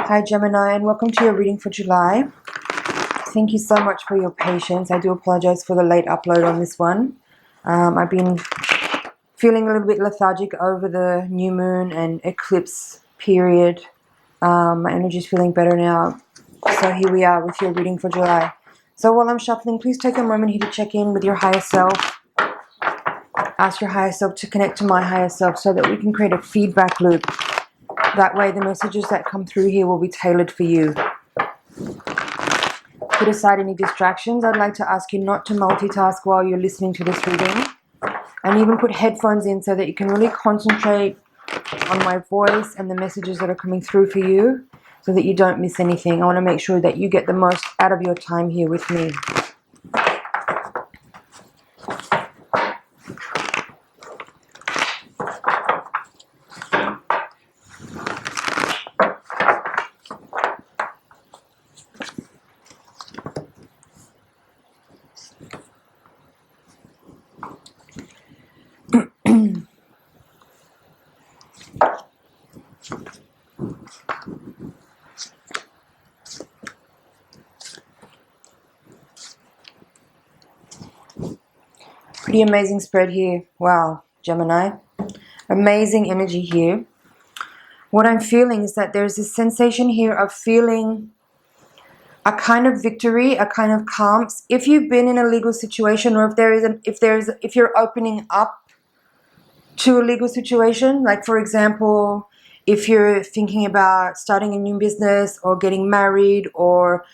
Hi Gemini, and welcome to your reading for July. Thank you so much for your patience. I do apologize for the late upload on this one. I've been feeling a little bit lethargic over the new moon and eclipse period. My energy is feeling better now. So here we are with your reading for July. So while I'm shuffling, please take a moment here to check in with your higher self. Ask your higher self to connect to my higher self so that we can create a feedback loop. That way the messages that come through here will be tailored for you. Put aside any distractions. I'd like to ask you not to multitask while you're listening to this reading. And even put headphones in so that you can really concentrate on my voice and the messages that are coming through for you so that you don't miss anything. I want to make sure that you get the most out of your time here with me. Pretty amazing spread here. Wow, Gemini. Amazing energy here. What I'm feeling is that there's this sensation here of feeling a kind of victory, a kind of calm. If you've been in a legal situation, or if you're opening up to a legal situation, like for example, if you're thinking about starting a new business or getting married or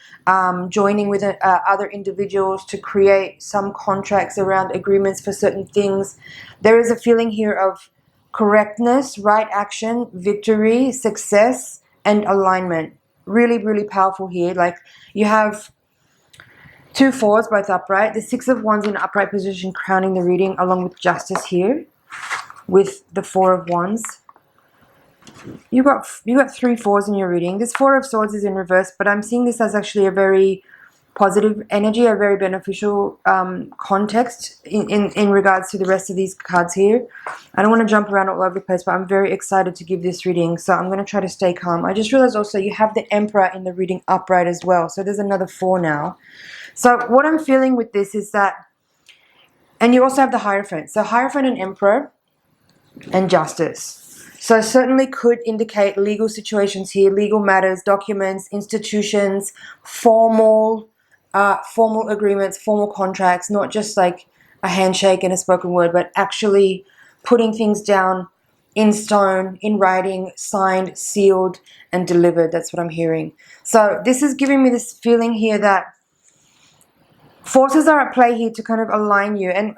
joining with other individuals to create some contracts around agreements for certain things, there is a feeling here of correctness, right action, victory, success, and alignment. Really, really powerful here. Like you have 2 fours, both upright. The 6 of Wands in upright position, crowning the reading, along with Justice here, with the 4 of Wands. You got 3 fours in your reading. This 4 of Swords is in reverse, but I'm seeing this as actually a very positive energy, a very beneficial context in regards to the rest of these cards here. I don't want to jump around all over the place, but I'm very excited to give this reading, so I'm going to try to stay calm. I just realized also you have the Emperor in the reading upright as well, so there's another 4 now. So what I'm feeling with this is that, and you also have the Hierophant. So Hierophant and Emperor and Justice. So certainly could indicate legal situations here, legal matters, documents, institutions, formal agreements, formal contracts, not just like a handshake and a spoken word, but actually putting things down in stone, in writing, signed, sealed, and delivered. That's what I'm hearing. So this is giving me this feeling here that forces are at play here to kind of align you. And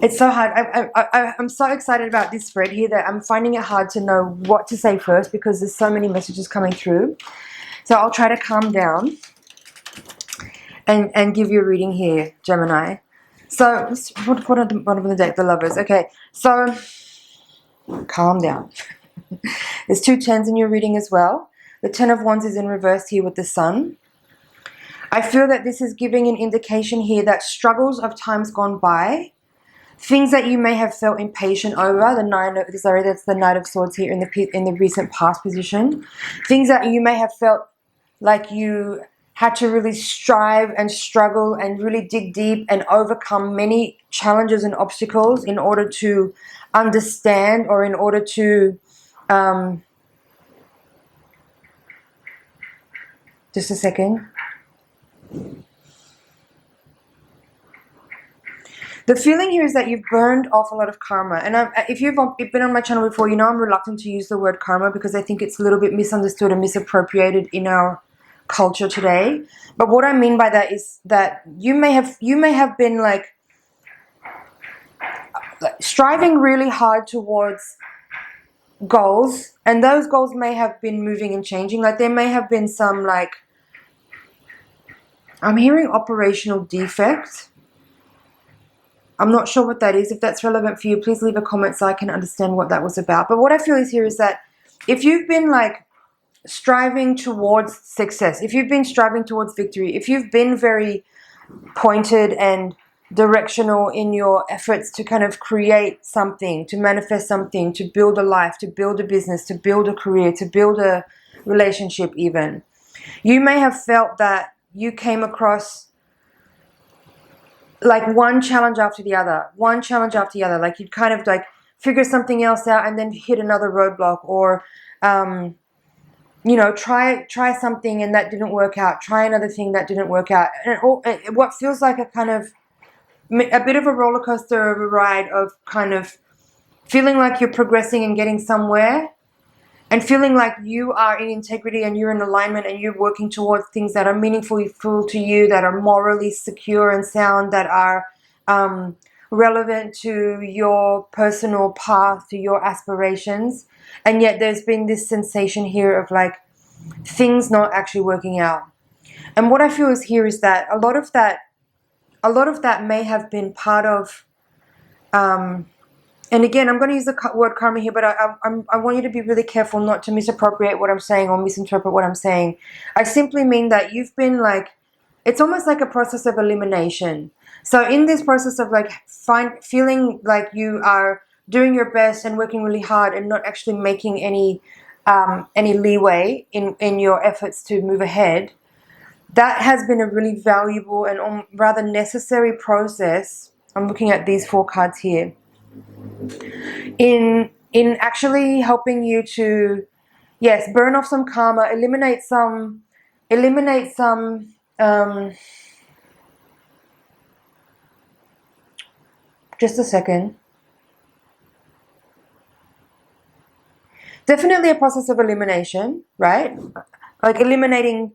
it's so hard. I'm so excited about this spread here that I'm finding it hard to know what to say first because there's so many messages coming through. So I'll try to calm down and give you a reading here, Gemini. So what are the bottom of the deck? The Lovers. Okay, so calm down. There's 2 10s in your reading as well. The 10 of Wands is in reverse here with the Sun. I feel that this is giving an indication here that struggles of times gone by, things that you may have felt impatient over, that's the Knight of Swords here in the recent past position. Things that you may have felt like you had to really strive and struggle and really dig deep and overcome many challenges and obstacles in order to understand, or in order to just a second. The feeling here is that you've burned off a lot of karma. And if you've been on my channel before, you know I'm reluctant to use the word karma because I think it's a little bit misunderstood and misappropriated in our culture today. But what I mean by that is that you may have been like striving really hard towards goals, and those goals may have been moving and changing. Like there may have been some, like, I'm hearing operational defect. I'm not sure what that is. If that's relevant for you, please leave a comment so I can understand what that was about. But what I feel is here is that if you've been like striving towards success, if you've been striving towards victory, if you've been very pointed and directional in your efforts to kind of create something, to manifest something, to build a life, to build a business, to build a career, to build a relationship even. You may have felt that you came across like one challenge after the other, like you'd kind of like figure something else out and then hit another roadblock, or you know, try something and that didn't work out, try another thing that didn't work out, and what feels like a kind of a bit of a roller coaster of a ride of kind of feeling like you're progressing and getting somewhere, and feeling like you are in integrity and you're in alignment and you're working towards things that are meaningful to you, that are morally secure and sound, that are relevant to your personal path, to your aspirations. And yet there's been this sensation here of like things not actually working out. And what I feel is here is that a lot of that may have been part of and again, I'm going to use the word karma here, but I want you to be really careful not to misappropriate what I'm saying or misinterpret what I'm saying. I simply mean that you've been like, it's almost like a process of elimination. So in this process of like feeling like you are doing your best and working really hard and not actually making any leeway in your efforts to move ahead, that has been a really valuable and rather necessary process. I'm looking at these 4 cards here. In actually helping you to, yes, burn off some karma, eliminate some just a second. Definitely a process of elimination, right? Like eliminating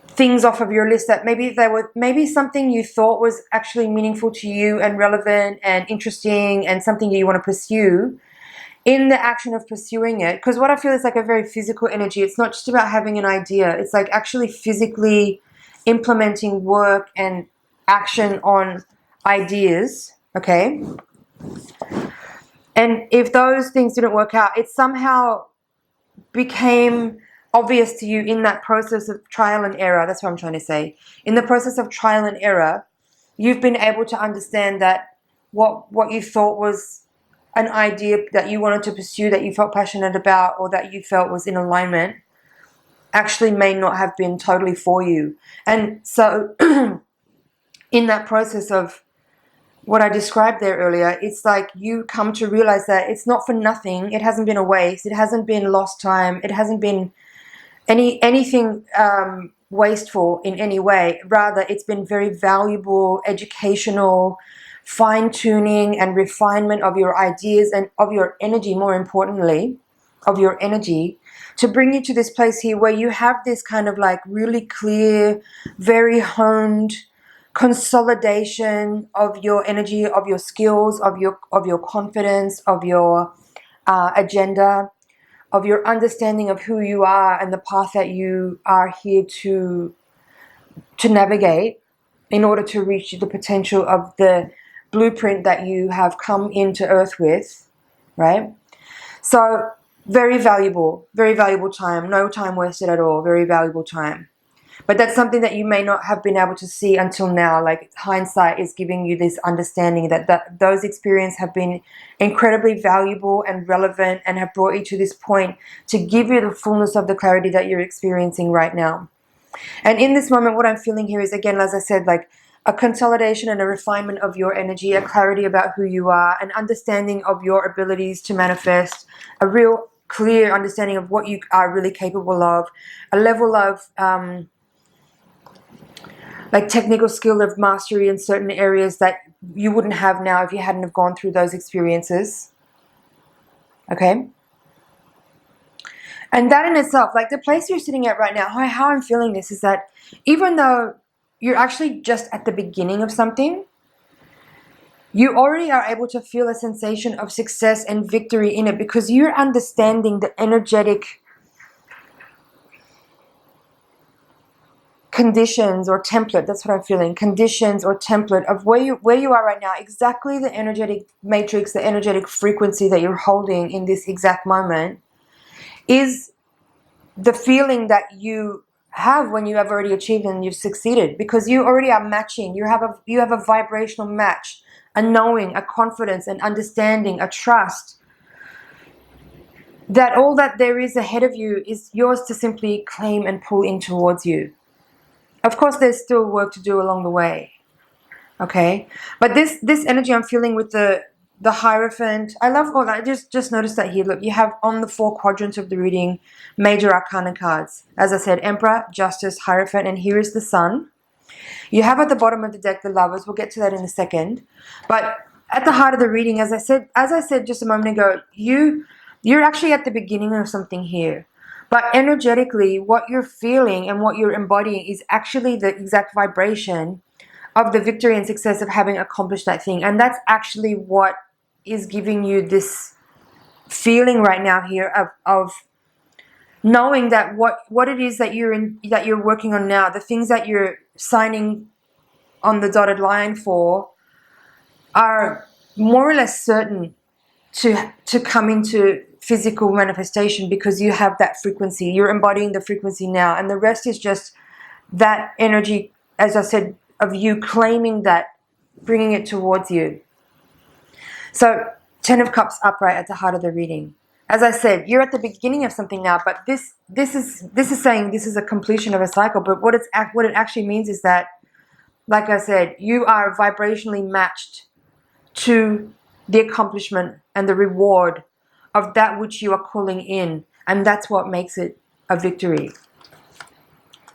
things off of your list that maybe something you thought was actually meaningful to you and relevant and interesting and something you want to pursue. In the action of pursuing it, because what I feel is like a very physical energy. It's not just about having an idea. It's like actually physically implementing work and action on ideas, okay? And if those things didn't work out, it somehow became obvious to you in that process of trial and error. That's what I'm trying to say. In the process of trial and error, you've been able to understand that what you thought was an idea that you wanted to pursue, that you felt passionate about, or that you felt was in alignment, actually may not have been totally for you. And so in that process of what I described there earlier, it's like you come to realize that it's not for nothing. It hasn't been a waste. It hasn't been lost time. It hasn't been anything wasteful in any way. Rather, it's been very valuable, educational, fine-tuning and refinement of your ideas and of your energy, more importantly, of your energy, to bring you to this place here where you have this kind of like really clear, very honed consolidation of your energy, of your skills, of your confidence, of your agenda, of your understanding of who you are and the path that you are here to navigate in order to reach the potential of the blueprint that you have come into Earth with, right? So very valuable time, no time wasted at all, very valuable time. But that's something that you may not have been able to see until now. Like hindsight is giving you this understanding that those experiences have been incredibly valuable and relevant and have brought you to this point to give you the fullness of the clarity that you're experiencing right now. And in this moment, what I'm feeling here is, again, as I said, like a consolidation and a refinement of your energy, a clarity about who you are, an understanding of your abilities to manifest, a real clear understanding of what you are really capable of, a level of like technical skill of mastery in certain areas that you wouldn't have now if you hadn't have gone through those experiences. Okay? And that in itself, like the place you're sitting at right now, how I'm feeling this is that even though you're actually just at the beginning of something, you already are able to feel a sensation of success and victory in it because you're understanding the energetic conditions or template. That's what I'm feeling. Conditions or template of where you are right now. Exactly the energetic matrix, the energetic frequency that you're holding in this exact moment is the feeling that you have when you have already achieved and you've succeeded, because you already are matching. You have a vibrational match, a knowing, a confidence, an understanding, a trust, that all that there is ahead of you is yours to simply claim and pull in towards you. Of course, there's still work to do along the way. Okay, but this energy I'm feeling with the Hierophant, I love all that. I just noticed that here. Look, you have on the 4 quadrants of the reading major arcana cards. As I said, Emperor, Justice, Hierophant, and here is the Sun. You have at the bottom of the deck the Lovers. We'll get to that in a second. But at the heart of the reading, as I said just a moment ago, you're actually at the beginning of something here. But energetically, what you're feeling and what you're embodying is actually the exact vibration of the victory and success of having accomplished that thing. And that's actually what is giving you this feeling right now here of knowing that what it is that you're working on now, the things that you're signing on the dotted line for, are more or less certain to come into physical manifestation, because you have that frequency. You're embodying the frequency now, and the rest is just that energy, as I said, of you claiming that, bringing it towards you. So 10 of Cups upright at the heart of the reading. As I said, you're at the beginning of something now, but this is saying this is a completion of a cycle. But what it actually means is that, like I said, you are vibrationally matched to the accomplishment and the reward of that which you are calling in, and that's what makes it a victory.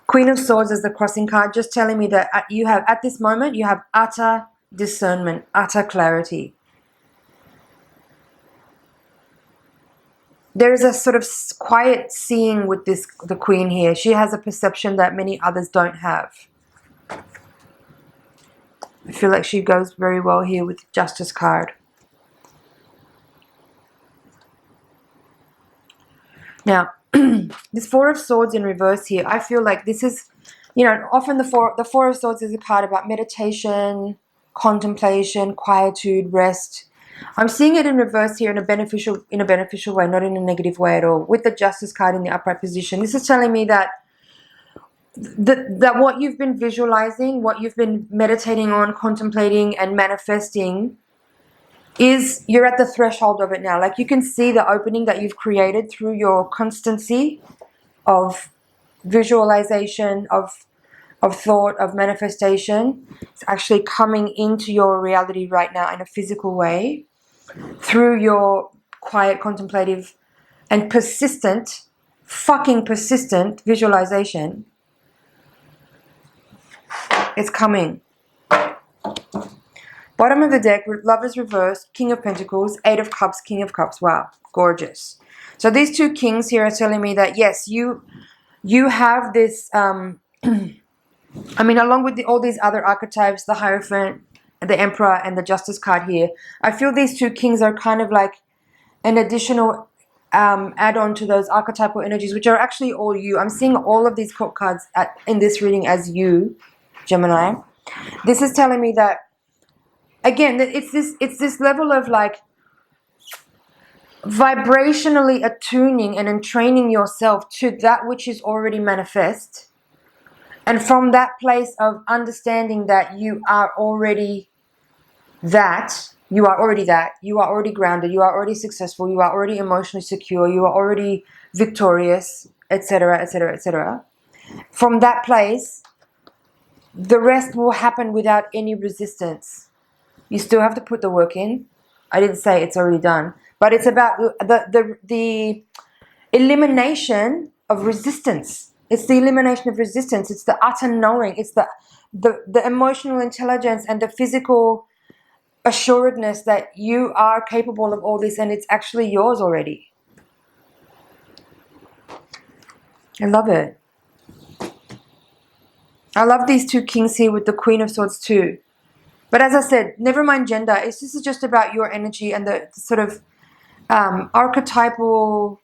Queen of Swords as the crossing card, just telling me that you have, at this moment, you have utter discernment, utter clarity. There is a sort of quiet seeing with the Queen here. She has a perception that many others don't have. I feel like she goes very well here with the Justice card. Now, this 4 of Swords in reverse here, I feel like this is, often the four of Swords is a card about meditation, contemplation, quietude, rest. I'm seeing it in reverse here in a beneficial way, not in a negative way at all. With the Justice card in the upright position, this is telling me that that what you've been visualizing, what you've been meditating on, contemplating, and manifesting, is you're at the threshold of it now. Like, you can see the opening that you've created through your constancy of visualization, of thought, of manifestation. It's actually coming into your reality right now in a physical way through your quiet, contemplative, and persistent, fucking persistent visualization. It's coming. Bottom of the deck, Lovers reverse, King of Pentacles, 8 of Cups, King of Cups. Wow, gorgeous. So these 2 kings here are telling me that, yes, you have this, I mean, along with all these other archetypes, the Hierophant, the Emperor, and the Justice card here, I feel these 2 kings are kind of like an additional add-on to those archetypal energies, which are actually all you. I'm seeing all of these court cards in this reading as you, Gemini. This is telling me that, again, it's this level of like vibrationally attuning and entraining yourself to that which is already manifest, and from that place of understanding that you are already that, you are already grounded, you are already successful, you are already emotionally secure, you are already victorious, etc., etc., etc. From that place, the rest will happen without any resistance. You still have to put the work in. I didn't say it's already done, but it's about the elimination of resistance. It's the elimination of resistance. It's the utter knowing. It's the emotional intelligence and the physical assuredness that you are capable of all this, and it's actually yours already. I love it. I love these 2 kings here with the Queen of Swords too. But as I said, never mind gender. This is just about your energy and the sort of archetypal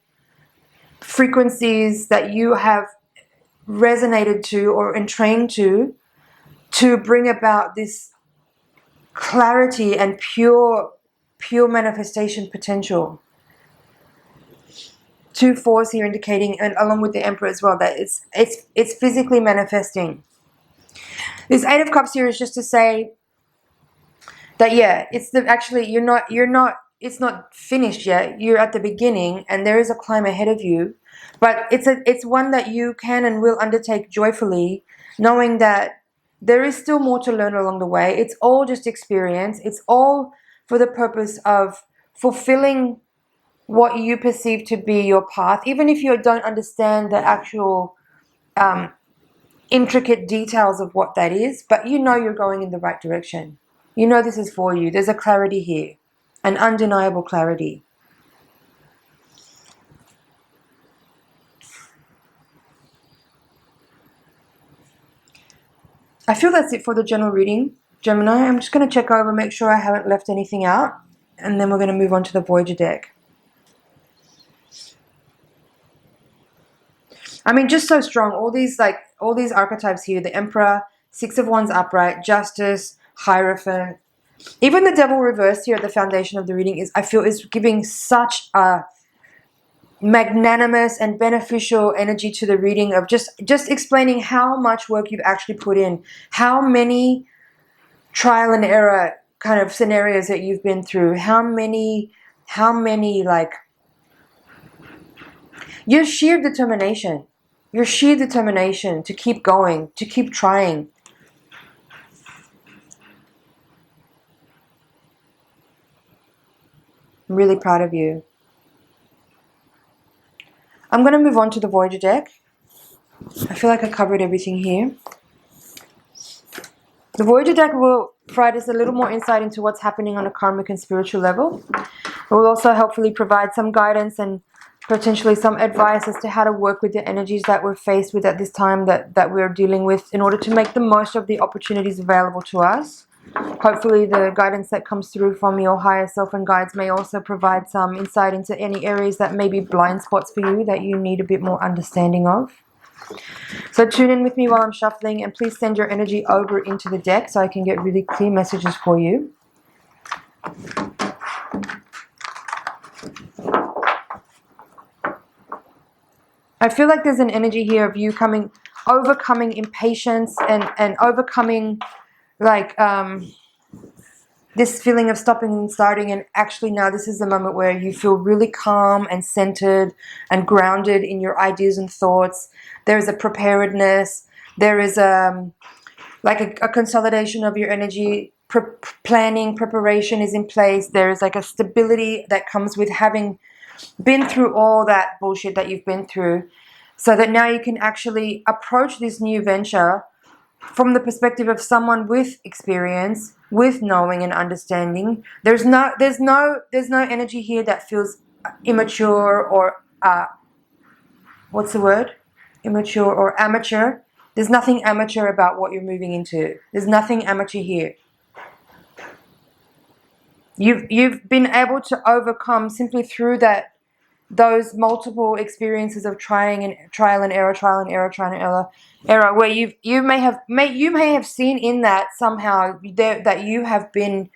frequencies that you have resonated to or entrained to bring about this clarity and pure manifestation potential. 2 4s here indicating, and along with the Emperor as well, that it's physically manifesting. This 8 of Cups here is just to say that, yeah, it's actually you're not finished yet. You're at the beginning, and there is a climb ahead of you. But it's one that you can and will undertake joyfully, knowing that there is still more to learn along the way. It's all just experience. It's all for the purpose of fulfilling what you perceive to be your path, even if you don't understand the actual intricate details of what that is, but you know you're going in the right direction. You know this is for you. There's a clarity here, an undeniable clarity. I feel that's it for the general reading, Gemini. I'm just going to check over, make sure I haven't left anything out, and then we're going to move on to the Voyager deck. I mean, just so strong. All these archetypes here, the Emperor, Six of Wands upright, Justice, Hierophant. Even the Devil reversed here at the foundation of the reading I feel is giving such a magnanimous and beneficial energy to the reading of just explaining how much work you've actually put in, how many trial and error kind of scenarios that you've been through, how many like your sheer determination to keep going, to keep trying. I'm really proud of you. I'm going to move on to the Voyager deck. I feel like I covered everything here. The Voyager deck will provide us a little more insight into what's happening on a karmic and spiritual level. It will also hopefully provide some guidance and potentially some advice as to how to work with the energies that we're faced with at this time that we're dealing with in order to make the most of the opportunities available to us. Hopefully the guidance that comes through from your higher self and guides may also provide some insight into any areas that may be blind spots for you that you need a bit more understanding of. So tune in with me while I'm shuffling, and please send your energy over into the deck so I can get really clear messages for you. I feel like there's an energy here of you overcoming impatience and overcoming like this feeling of stopping and starting, and actually now this is the moment where you feel really calm and centered and grounded in your ideas and thoughts. There's a preparedness. There is like a consolidation of your energy. Preparation is in place. There is like a stability that comes with having been through all that bullshit that you've been through, so that now you can actually approach this new venture from the perspective of someone with experience, with knowing and understanding. There's no energy here that feels immature or what's the word? Immature or amateur. There's nothing amateur about what you're moving into. There's nothing amateur here. You've been able to overcome simply through those multiple experiences of trial and error, where you may have seen in that somehow that you have been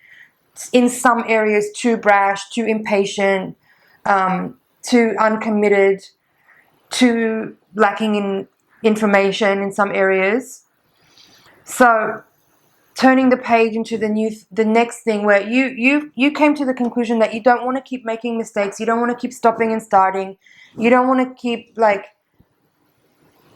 in some areas too brash, too impatient, too uncommitted, too lacking in information in some areas. So turning the page into the next thing, where you came to the conclusion that you don't want to keep making mistakes, you don't want to keep stopping and starting, you don't want to keep like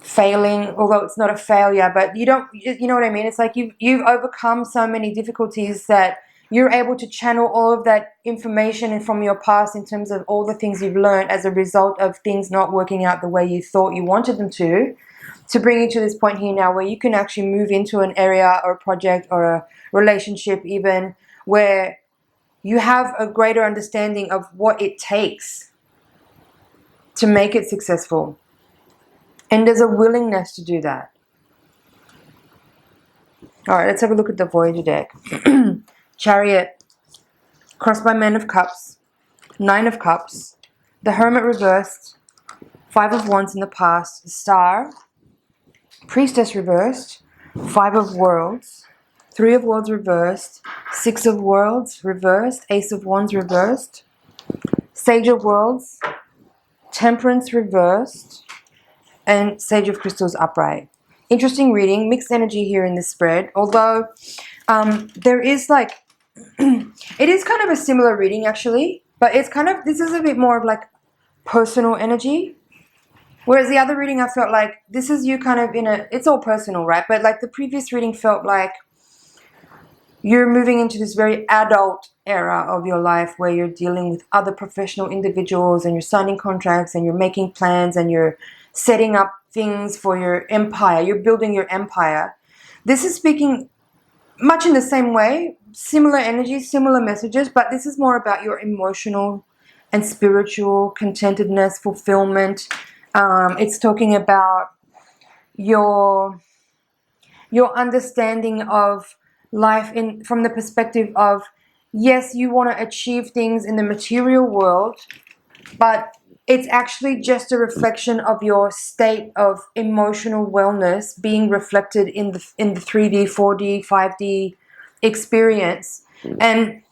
failing, although it's not a failure, but you know what I mean. It's like you've overcome so many difficulties that you're able to channel all of that information from your past in terms of all the things you've learned as a result of things not working out the way you thought you wanted them to bring you to this point here now where you can actually move into an area or a project or a relationship even where you have a greater understanding of what it takes to make it successful. And there's a willingness to do that. All right, let's have a look at the Voyager deck. Chariot, crossed by Man of Cups, Nine of Cups, the Hermit reversed, Five of Wands in the past, Star, Priestess reversed, Five of Worlds, Three of Worlds reversed, Six of Worlds reversed, Ace of Wands reversed, Sage of Worlds, Temperance reversed, and Sage of Crystals upright. Interesting reading, mixed energy here in this spread, although there is like it is kind of a similar reading actually, but it's kind of, this is a bit more of like personal energy. Whereas the other reading, I felt like this is you kind of in a, it's all personal, right? But like the previous reading felt like you're moving into this very adult era of your life where you're dealing with other professional individuals and you're signing contracts and you're making plans and you're setting up things for your empire. You're building your empire. This is speaking much in the same way, similar energy, similar messages, but this is more about your emotional and spiritual contentedness, fulfillment. It's talking about your understanding of life from the perspective of, yes, you want to achieve things in the material world, but it's actually just a reflection of your state of emotional wellness being reflected in the 3D, 4D, 5D experience. And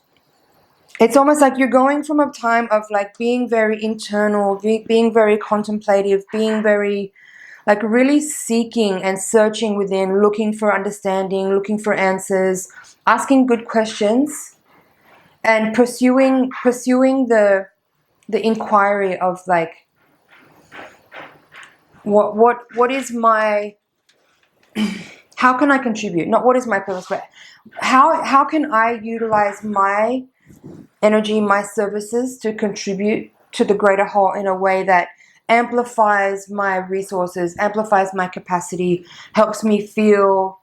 it's almost like you're going from a time of like being very internal, being very contemplative, being very like really seeking and searching within, looking for understanding, looking for answers, asking good questions, and pursuing the inquiry of like what is my, how can I contribute? Not what is my purpose, but how can I utilize my energy, my services to contribute to the greater whole in a way that amplifies my resources, amplifies my capacity, helps me feel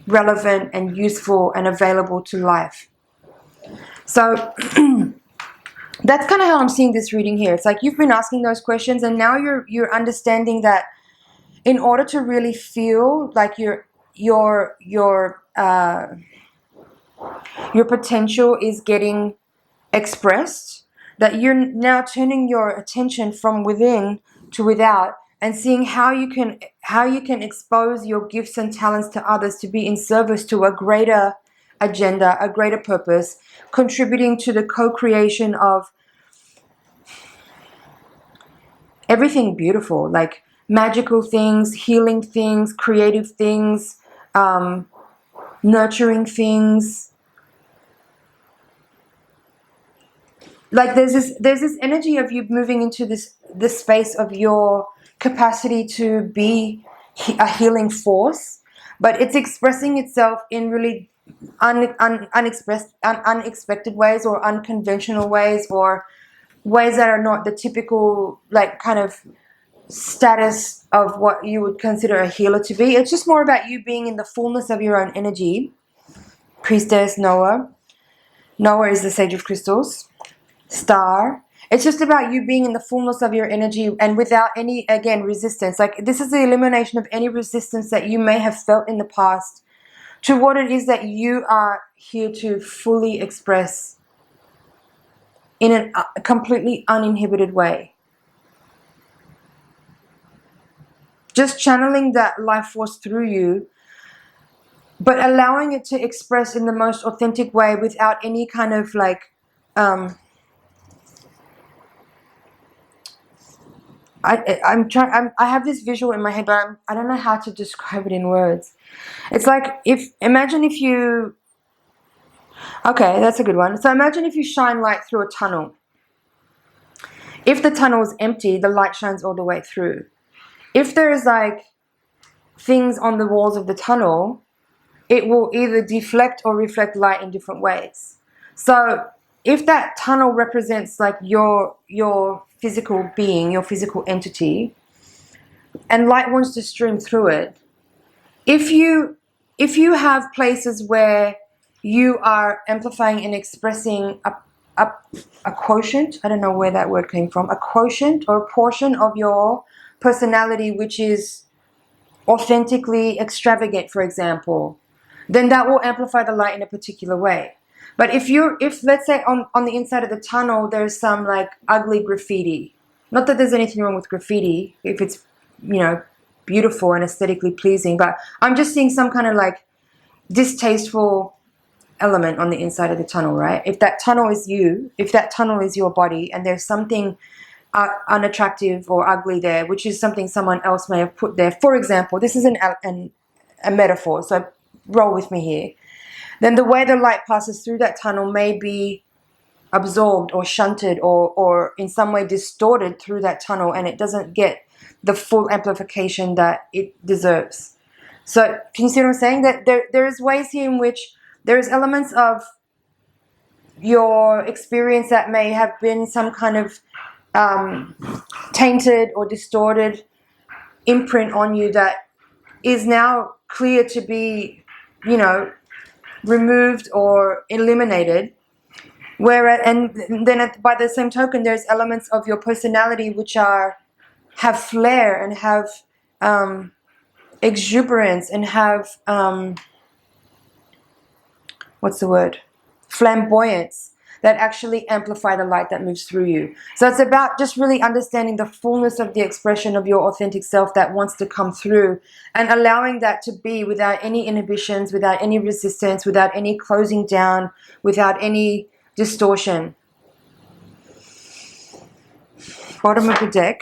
relevant and useful and available to life. So that's kind of how I'm seeing this reading here. It's like you've been asking those questions and now you're understanding that in order to really feel like your potential is getting expressed, that you're now turning your attention from within to without and seeing how you can expose your gifts and talents to others to be in service to a greater agenda, a greater purpose, contributing to the co-creation of everything beautiful, like magical things, healing things, creative things, nurturing things. Like there's this energy of you moving into this space of your capacity to be a healing force, but it's expressing itself in really unexpected ways or unconventional ways or ways that are not the typical like kind of status of what you would consider a healer to be. It's just more about you being in the fullness of your own energy. Priestess Noah is the Sage of Crystals. Star. It's just about you being in the fullness of your energy and without any, again, resistance. Like this is the elimination of any resistance that you may have felt in the past to what it is that you are here to fully express in a completely uninhibited way. Just channeling that life force through you, but allowing it to express in the most authentic way without any kind of like I have this visual in my head, but I don't know how to describe it in words. It's like imagine if you, okay, that's a good one. So imagine if you shine light through a tunnel. If the tunnel is empty, the light shines all the way through. If there's like things on the walls of the tunnel, it will either deflect or reflect light in different ways. So if that tunnel represents like your physical being, your physical entity, and light wants to stream through it, if you have places where you are amplifying and expressing a quotient, I don't know where that word came from, a quotient or a portion of your personality which is authentically extravagant, for example, then that will amplify the light in a particular way. But if let's say on the inside of the tunnel there's some like ugly graffiti, not that there's anything wrong with graffiti if it's, you know, beautiful and aesthetically pleasing, but I'm just seeing some kind of like distasteful element on the inside of the tunnel, right? If that tunnel is you, if that tunnel is your body and there's something unattractive or ugly there, which is something someone else may have put there. For example, this is a metaphor, so roll with me here. then the way the light passes through that tunnel may be absorbed or shunted or in some way distorted through that tunnel, and it doesn't get the full amplification that it deserves. So can you see what I'm saying? That there is ways here in which there is elements of your experience that may have been some kind of tainted or distorted imprint on you that is now clear to be, you know, removed or eliminated. Whereas, and then by the same token, there's elements of your personality which have flair and have exuberance and have what's the word? Flamboyance, that actually amplify the light that moves through you. So it's about just really understanding the fullness of the expression of your authentic self that wants to come through, and allowing that to be without any inhibitions, without any resistance, without any closing down, without any distortion. Bottom of the deck,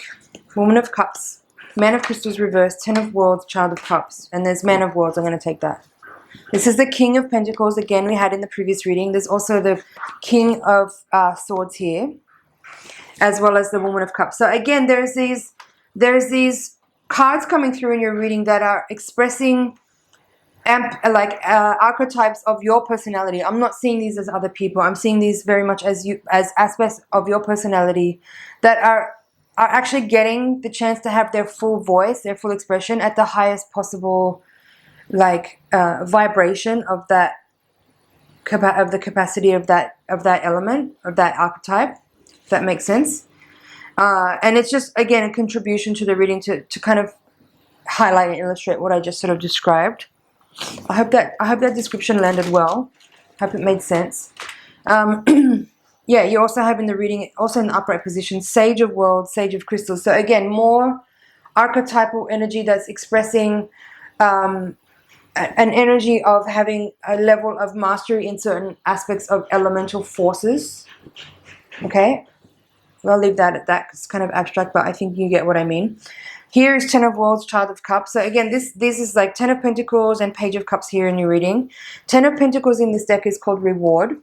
Woman of Cups, Man of Crystals reversed, Ten of Worlds, Child of Cups, and there's Man of Worlds. I'm going to take that. This is the King of Pentacles, again, we had in the previous reading. There's also the King of Swords here, as well as the Woman of Cups. So again, there's these cards coming through in your reading that are expressing archetypes of your personality. I'm not seeing these as other people. I'm seeing these very much as aspects of your personality that are actually getting the chance to have their full voice, their full expression at the highest possible vibration of that, of the capacity of that element, of that archetype, if that makes sense. And it's just, again, a contribution to the reading to kind of highlight and illustrate what I just sort of described. I hope that description landed well. I hope it made sense. Yeah, you also have in the reading, also in the upright position, Sage of Worlds, Sage of Crystals. So again, more archetypal energy that's expressing an energy of having a level of mastery in certain aspects of elemental forces. Okay, well, I'll leave that at that. It's kind of abstract, but I think you get what I mean. Here is Ten of Worlds, Child of Cups. So again, this is like Ten of Pentacles and Page of Cups here in your reading. Ten of Pentacles in this deck is called Reward.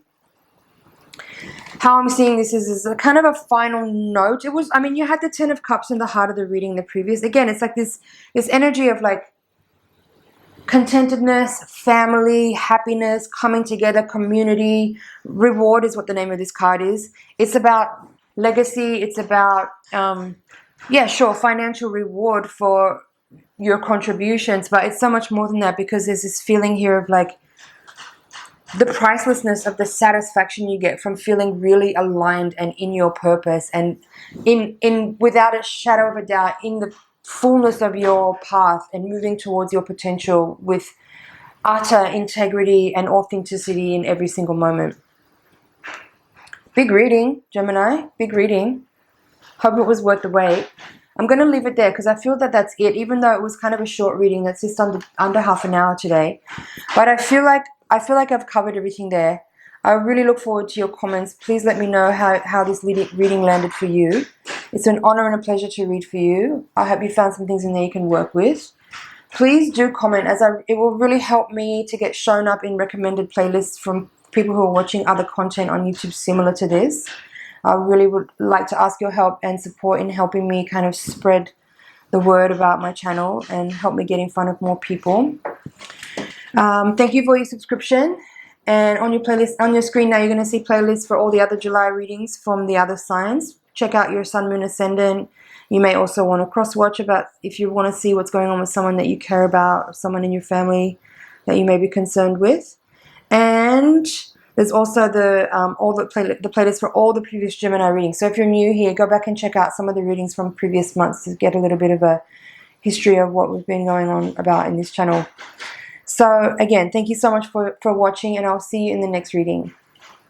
How I'm seeing this is a kind of a final note. It was, I mean, you had the Ten of Cups in the heart of the reading, the previous. Again, it's like this energy of like contentedness, family, happiness, coming together, community. Reward is what the name of this card is. It's about legacy. It's about, yeah, sure, financial reward for your contributions. But it's so much more than that, because there's this feeling here of like the pricelessness of the satisfaction you get from feeling really aligned and in your purpose, and in without a shadow of a doubt, in the fullness of your path and moving towards your potential with utter integrity and authenticity in every single moment. Big reading, Gemini. Big reading. Hope it was worth the wait. I'm going to leave it there because I feel that that's it, even though it was kind of a short reading. That's just under half an hour today. But I feel like I've covered everything there. I really look forward to your comments. Please let me know how this reading landed for you. It's an honor and a pleasure to read for you. I hope you found some things in there you can work with. Please do comment, as it will really help me to get shown up in recommended playlists from people who are watching other content on YouTube similar to this. I really would like to ask your help and support in helping me kind of spread the word about my channel and help me get in front of more people. Thank you for your subscription. And on your playlist, on your screen now, you're going to see playlists for all the other July readings from the other signs. Check out your Sun, Moon, Ascendant. You may also want to cross-watch about if you want to see what's going on with someone that you care about, or someone in your family that you may be concerned with. And there's also the playlist for all the previous Gemini readings. So if you're new here, go back and check out some of the readings from previous months to get a little bit of a history of what we've been going on about in this channel. So again, thank you so much for watching, and I'll see you in the next reading.